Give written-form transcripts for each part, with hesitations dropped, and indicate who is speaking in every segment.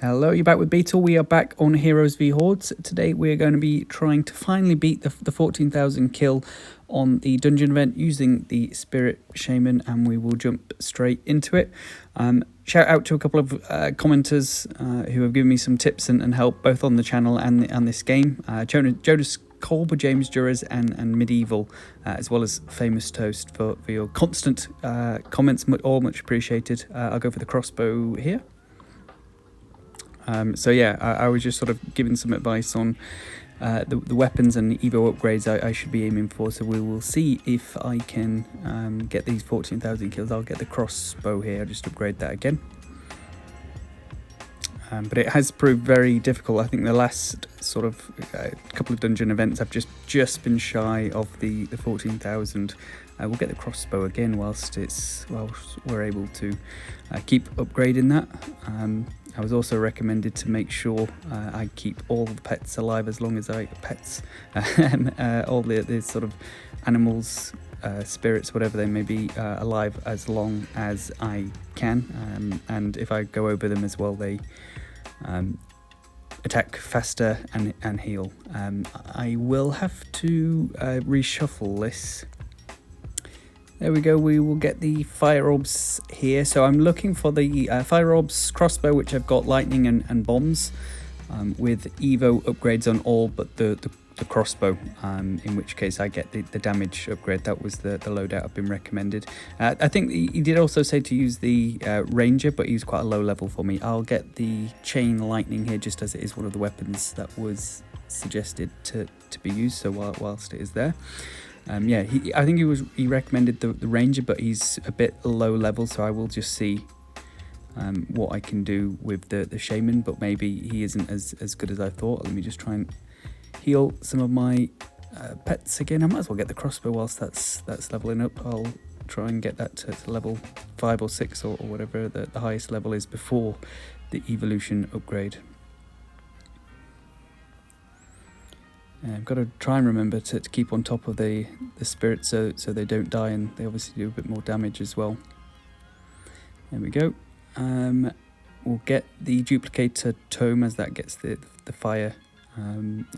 Speaker 1: Hello, you're back with Beatle. We are back on Heroes V Hordes. Today we are going to be trying to finally beat the 14,000 kill on the dungeon event using the Spirit Shaman, and we will jump straight into it. Shout out to a couple of commenters who have given me some tips and help both on the channel and this game. Jonas Kolb, James Duras and Medieval, as well as Famous Toast for your constant comments, all much appreciated. I'll go for the crossbow here. So yeah, I was just sort of giving some advice on the weapons and the Evo upgrades I should be aiming for, so we will see if I can get these 14,000 kills. I'll get the crossbow here, I'll just upgrade that again. But it has proved very difficult. I think the last sort of couple of dungeon events I've just been shy of the 14,000. We'll get the crossbow again whilst we're able to keep upgrading that. I was also recommended to make sure I keep all the pets alive as long as all the sort of animals, spirits, whatever they may be, alive as long as I can. And if I go over them as well, they attack faster and heal. I will have to reshuffle this. There we go, we will get the fire orbs here. So I'm looking for the fire orbs crossbow, which I've got lightning and bombs, with Evo upgrades on all but the crossbow, in which case I get the damage upgrade. That was the loadout I've been recommended. I think he did also say to use the ranger, but he's quite a low level for me. I'll get the chain lightning here just as it is one of the weapons that was suggested to be used, so whilst it is there. Yeah, I think he recommended the ranger, but he's a bit low level, so I will just see what I can do with the shaman, but maybe he isn't as good as I thought. Let me just try and heal some of my pets again. I might as well get the crossbow whilst that's leveling up. I'll try and get that to level 5 or 6 or whatever the highest level is before the evolution upgrade. I've got to try and remember to keep on top of the spirits so they don't die, and they obviously do a bit more damage as well. There we go. We'll get the duplicator tome as that gets the fire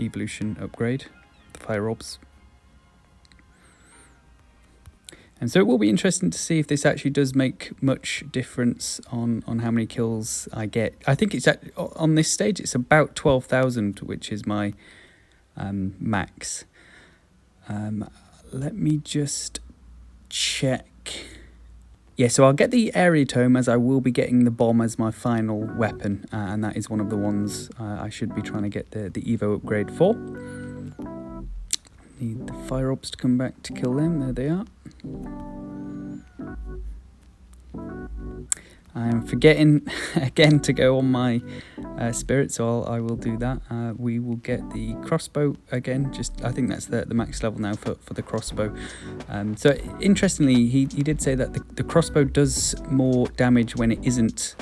Speaker 1: evolution upgrade, the fire orbs. And so it will be interesting to see if this actually does make much difference on how many kills I get. I think it's on this stage it's about 12,000, which is my max. Let me just check. Yeah, so I'll get the area tome, as I will be getting the bomb as my final weapon, and that is one of the ones I should be trying to get the Evo upgrade for. Need the fire orbs to come back to kill them. There they are. I'm forgetting again to go on my spirit, so I will do that. We will get the crossbow again. I think that's the max level now for the crossbow. So interestingly, he did say that the crossbow does more damage when it isn't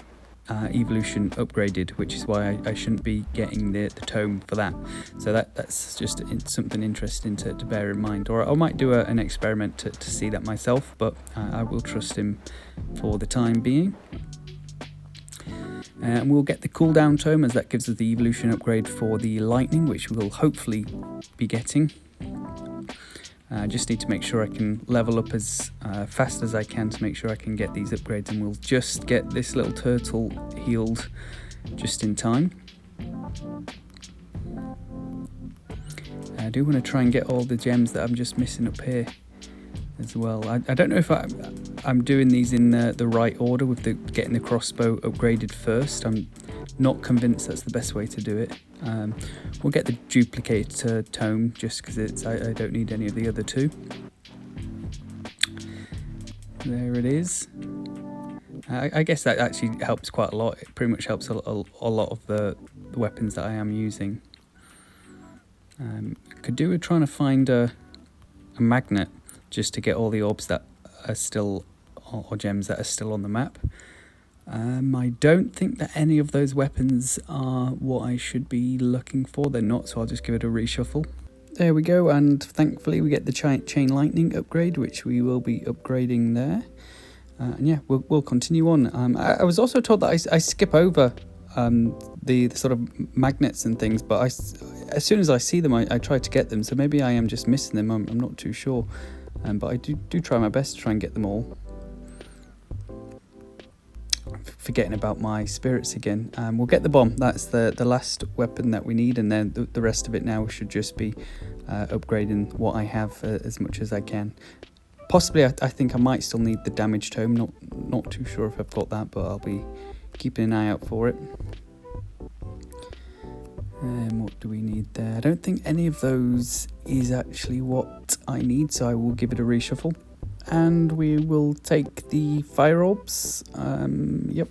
Speaker 1: evolution upgraded, which is why I shouldn't be getting the tome for that. So that's just something interesting to bear in mind. Or I might do an experiment to see that myself, but I will trust him for the time being. And we'll get the cooldown tome, as that gives us the evolution upgrade for the lightning, which we'll hopefully be getting. I just need to make sure I can level up as fast as I can to make sure I can get these upgrades, and we'll just get this little turtle healed just in time. I do want to try and get all the gems that I'm just missing up here as well. I don't know if I'm doing these in the right order with getting the crossbow upgraded first. I'm not convinced that's the best way to do it. We'll get the duplicator tome just because I don't need any of the other two. There it is. I guess that actually helps quite a lot. It pretty much helps a lot of the weapons that I am using. Could do with trying to find a magnet just to get all the orbs that are still, or gems that are still on the map. I don't think that any of those weapons are what I should be looking for. They're not, so I'll just give it a reshuffle. There we go, and thankfully we get the chain lightning upgrade, which we will be upgrading there. And yeah, we'll continue on. I was also told that I skip over the sort of magnets and things, but as soon as I see them, I try to get them. So maybe I am just missing them. I'm not too sure, but I do try my best to try and get them all. Forgetting about my spirits again. We'll get the bomb. That's the last weapon that we need, and then the rest of it now should just be upgrading what I have as much as I can. Possibly, I think I might still need the damage tome. Not too sure if I've got that, but I'll be keeping an eye out for it. What do we need there? I don't think any of those is actually what I need, so I will give it a reshuffle. And we will take the fire orbs. Yep,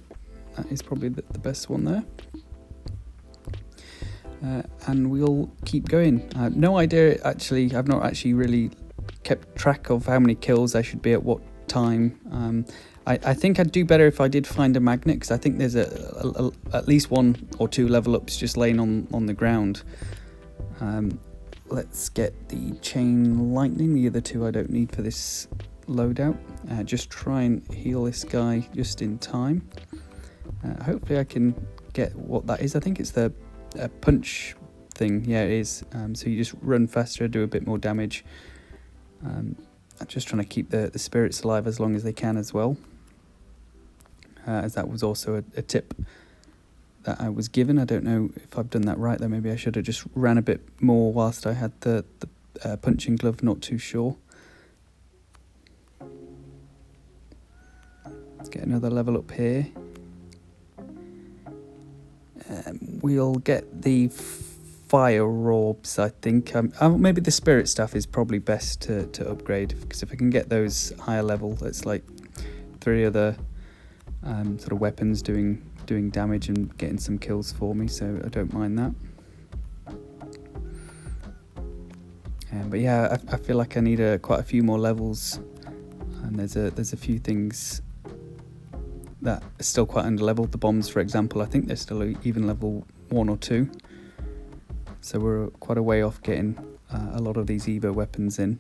Speaker 1: that is probably the best one there. And we'll keep going. No idea, actually. I've not actually really kept track of how many kills I should be at what time. I think I'd do better if I did find a magnet, because I think there's at least 1 or 2 level ups just laying on the ground. Let's get the chain lightning. The other 2 I don't need for this loadout. Just try and heal this guy just in time. Hopefully I can get what that is. I think it's the punch thing. Yeah, it is. So you just run faster, do a bit more damage. I'm just trying to keep the spirits alive as long as they can as well, as that was also a tip that I was given. I don't know if I've done that right though. Maybe I should have just ran a bit more whilst I had the punching glove. Not too sure. Let's get another level up here. We'll get the fire orbs, I think. Maybe the spirit stuff is probably best to upgrade, because if I can get those higher level, it's like 3 other sort of weapons doing damage and getting some kills for me, so I don't mind that. But yeah, I feel like I need quite a few more levels, and there's a few things that are still quite under leveled. The bombs, for example, I think they're still even level 1 or 2. So we're quite a way off getting a lot of these Evo weapons in.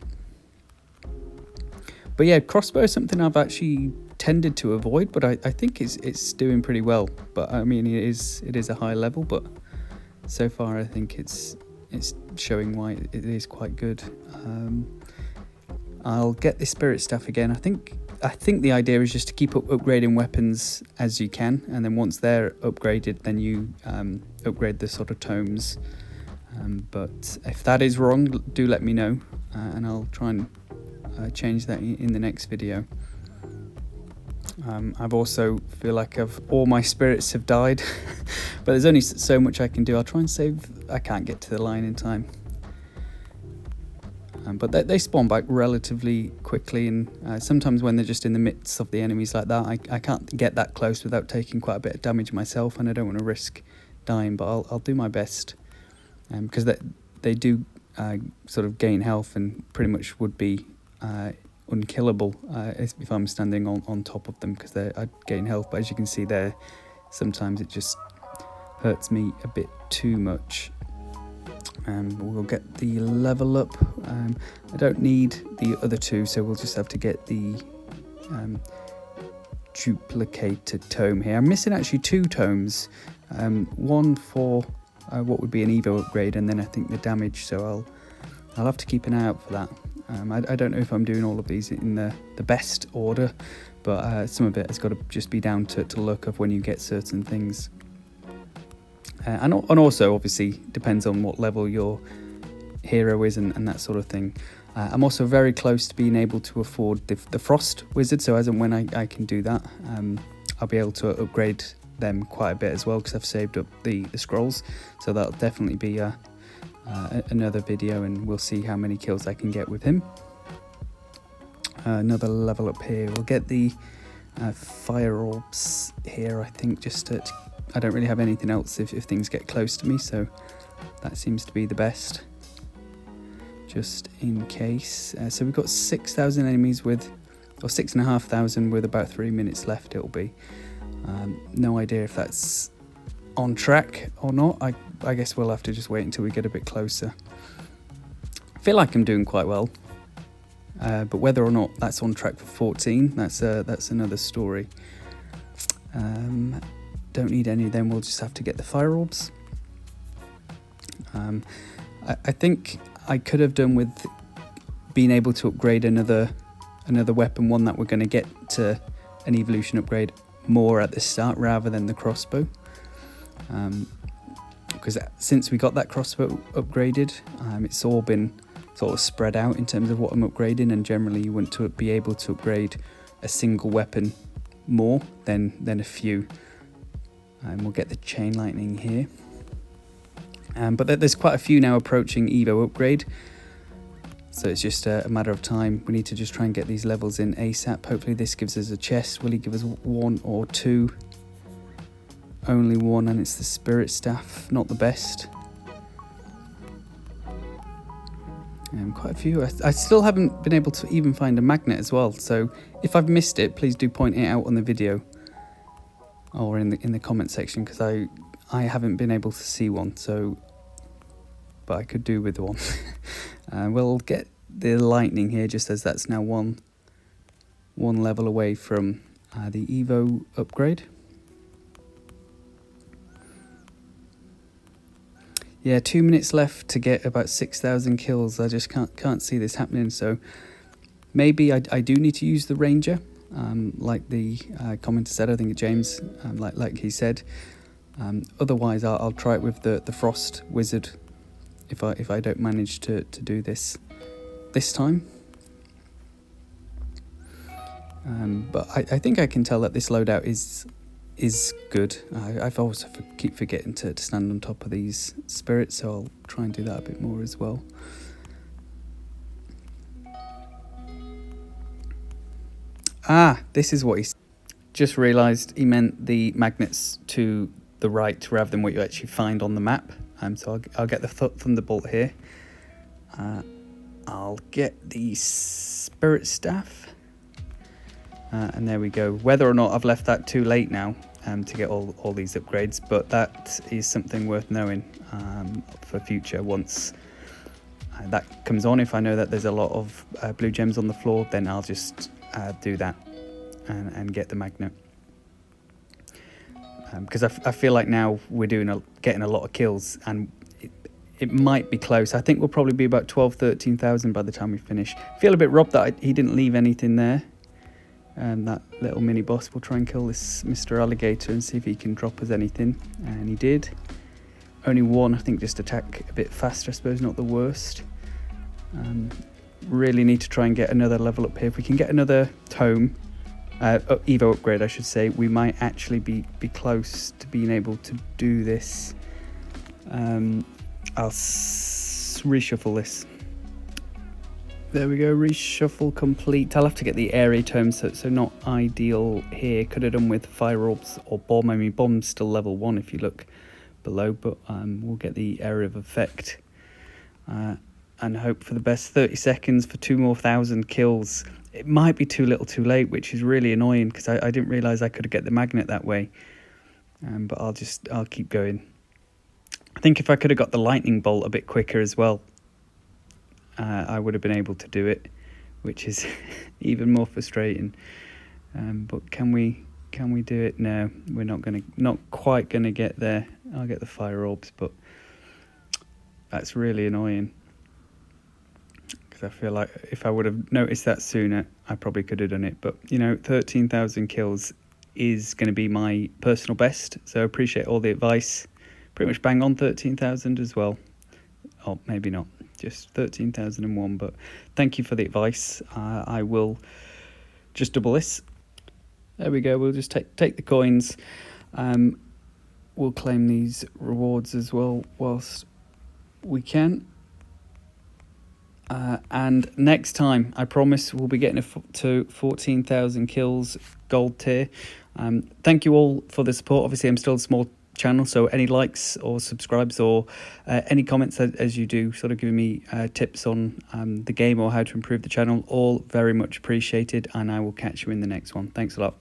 Speaker 1: But yeah, crossbow is something I've actually tended to avoid, but I think it's doing pretty well. But I mean, it is a high level, but so far I think it's showing why it is quite good. I'll get the spirit stuff again. I think the idea is just to keep upgrading weapons as you can, and then once they're upgraded, then you upgrade the sort of tomes. But if that is wrong, do let me know, and I'll try and change that in the next video. I've also feel like all my spirits have died, but there's only so much I can do. I'll try and save. I can't get to the line in time. But they spawn back relatively quickly, and sometimes when they're just in the midst of the enemies like that, I can't get that close without taking quite a bit of damage myself, and I don't want to risk dying, but I'll do my best, because they do sort of gain health and pretty much would be unkillable if I'm standing on top of them, because I gain health, but as you can see there, sometimes it just hurts me a bit too much. We'll get the level up. I don't need the other 2, so we'll just have to get the duplicated tome here. I'm missing actually 2 tomes, one for what would be an Evo upgrade, and then I think the damage, so I'll have to keep an eye out for that. I don't know if I'm doing all of these in the best order, but some of it has got to just be down to luck of when you get certain things. And also, obviously, depends on what level your hero is and that sort of thing. I'm also very close to being able to afford the Frost Wizard, so as and when I can do that, I'll be able to upgrade them quite a bit as well, because I've saved up the scrolls, so that'll definitely be another video, and we'll see how many kills I can get with him. Another level up here. We'll get the fire orbs here, I think, just to... I don't really have anything else if things get close to me, so that seems to be the best, just in case. So we've got 6,000 enemies or 6,500 with about 3 minutes left it'll be. No idea if that's on track or not. I guess we'll have to just wait until we get a bit closer. I feel like I'm doing quite well, but whether or not that's on track for 14, that's another story. don't need any of them. We'll just have to get the fire orbs. I think I could have done with being able to upgrade another weapon, one that we're going to get to an evolution upgrade more at the start rather than the crossbow. Because since we got that crossbow upgraded, it's all been sort of spread out in terms of what I'm upgrading, and generally you want to be able to upgrade a single weapon more than a few. We'll get the chain lightning here. But there's quite a few now approaching Evo upgrade, so it's just a matter of time. We need to just try and get these levels in ASAP. Hopefully this gives us a chest. Will he give us one or two? Only one, and it's the spirit staff, not the best. Quite a few. I still haven't been able to even find a magnet as well, so if I've missed it, please do point it out on the video or in the comment section, because I haven't been able to see one, so but I could do with one. We'll get the lightning here, just as that's now one level away from the Evo upgrade. Yeah, 2 minutes left to get about 6,000 kills. I just can't see this happening, so maybe I do need to use the ranger, like the commenter said. I think James, like he said. Otherwise, I'll try it with the frost wizard if I don't manage to do this time. But I think I can tell that this loadout is good. I've also keep forgetting to stand on top of these spirits, so I'll try and do that a bit more as well. This is what he just realised. He meant the magnets to the right rather than what you actually find on the map. So I'll get the thunderbolt here. I'll get the spirit staff. And there we go. Whether or not I've left that too late now to get all these upgrades, but that is something worth knowing for future. Once that comes on, if I know that there's a lot of blue gems on the floor, then I'll just do that and get the magnet. Because I feel like now we're getting a lot of kills, and it might be close. I think we'll probably be about 13,000 by the time we finish. Feel a bit robbed that he didn't leave anything there. And that little mini boss. We'll try and kill this Mr. Alligator and see if he can drop us anything, and he did. Only one. I think just attack a bit faster, I suppose, not the worst. Really need to try and get another level up here. If we can get another tome, Evo upgrade I should say, we might actually be close to being able to do this. I'll reshuffle this. There we go, reshuffle complete. I'll have to get the area tome, so not ideal here. Could have done with fire orbs or bomb. I mean, bomb's still level 1 if you look below, but we'll get the area of effect and hope for the best. 30 seconds for 2,000 kills. It might be too little too late, which is really annoying because I didn't realise I could get the magnet that way. But I'll keep going. I think if I could have got the lightning bolt a bit quicker as well, I would have been able to do it, which is even more frustrating. But can we do it? No, we're not quite gonna get there. I'll get the fire orbs, but that's really annoying because I feel like if I would have noticed that sooner, I probably could have done it. But you know, 13,000 kills is going to be my personal best, so I appreciate all the advice. Pretty much bang on 13,000 as well. Oh, maybe not, just 13,001, but thank you for the advice. I will just double this. There we go. We'll just take the coins. We'll claim these rewards as well whilst we can. And next time, I promise, we'll be getting to 14,000 kills, gold tier. Thank you all for the support. Obviously, I'm still a small channel, so any likes or subscribes or any comments as you do, sort of giving me tips on the game or how to improve the channel, all very much appreciated, and I will catch you in the next one. Thanks a lot.